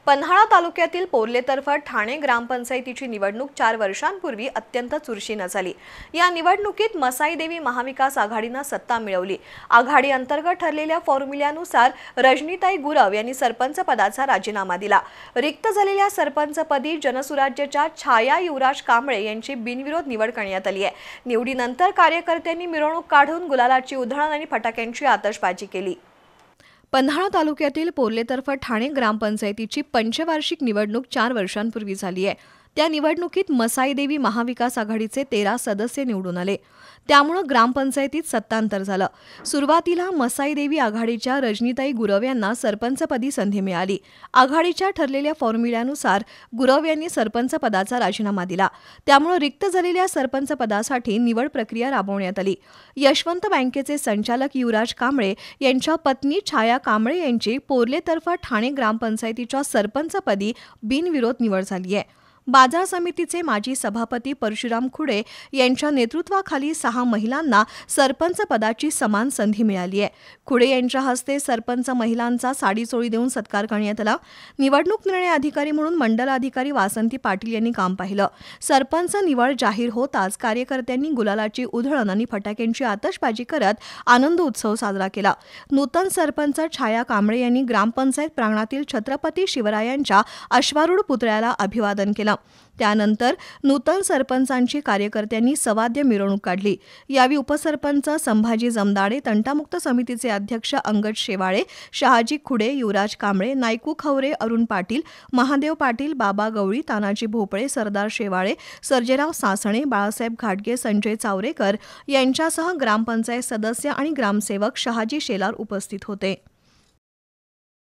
पन्हाळा तालुक्यातील पोर्लेतर्फे ठाणे ग्रामपंचायतीची निवडणूक 4 वर्षांपूर्वी अत्यंत चुरशीनं झाली। या निवडणुकीत मसाई देवी महाविकास आघाडीने सत्ता मिळवली। आघाडी अंतर्गत ठरलेल्या फॉर्म्युल्यानुसार रजनीताई गुरव यांनी सरपंच पदाचा राजीनामा दिला। रिक्त झालेल्या सरपंचपदी जनसुराज्यच्या छाया युवराज कांबळे यांची बिनविरोध निवड करण्यात आली आहे। निवडीनंतर कार्यकर्त्यांनी मिरवणूक काढून गुलालाची उधळण आणि फटाक्यांची आतषबाजी केली। पन्हाळा तालुक्यातील पोर्लेतर्फे ठाणे ग्रामपंचायतीची पंचवार्षिक निवडणूक 4 वर्षांपूर्वी झाली आहे। त्या निवडणुकीत मसाई देवी महाविकास आघाडीचे 13 सदस्य निवडून आले। त्यामुळे ग्रामपंचायतीत सत्तांतर झालं। सुरुवातीला मसाई देवी आघाडीच्या रजनीताई गुरव यांना सरपंचपदी संधी मिळाली। आघाडीच्या ठरलेल्या फॉर्म्युल्यानुसार गुरव यांनी सरपंच पदाचा राजीनामा दिला। त्यामुळे रिक्त झालेल्या सरपंच पदासाठी निवड प्रक्रिया राबवण्यात आली। यशवंत बँकेचे संचालक युवराज कांबळे यांच्या पत्नी छाया कांबळे यांची पोर्लेतर्फे ठाणे ग्रामपंचायतीच्या सरपंचपदी बिनविरोध निवड झाली आहे। बाजार समितीचे माजी सभापती परशुराम खुडे यांच्या नेतृत्वाखाली 6 महिलांना सरपंच पदाची समान संधी मिळाली आहे। खुडे यांच्या हस्ते सरपंच महिलांचा साडीचोळी देऊन सत्कार करण्यात आला। निवडणूक निर्णय अधिकारी म्हणून मंडलाधिकारी वासंती पाटील यांनी काम पाहिलं। सरपंच निवड जाहीर होताच कार्यकर्त्यांनी गुलालाची उधळण आणि फटाक्यांची आतषबाजी करत आनंद उत्सव साजरा केला। नूतन सरपंच छाया कांबळे यांनी ग्रामपंचायत प्रांगणातील छत्रपती शिवरायांच्या अश्वारूढ पुतळ्याला अभिवादन केलं। त्यानंतर नूतन सरपंचांची कार्यकर्त्यांनी सवाद्य मिरवणूक काढली। यावेळी उपसरपंच संभाजी जमदाडे, तंटामुक्त समितीचे अध्यक्ष अंगद शेवाळे, शहाजी खुडे, युवराज कांबळे, नायकू खवरे, अरुण पाटील, महादेव पाटील, बाबा गवळी, तानाजी भोपळे, सरदार शेवाळे, सर्जेराव सासणे, बाळासाहेब घाटगे, संजय चावरेकर यांच्यासह ग्रामपंचायत सदस्य आणि ग्रामसेवक शहाजी शेलार उपस्थित होते।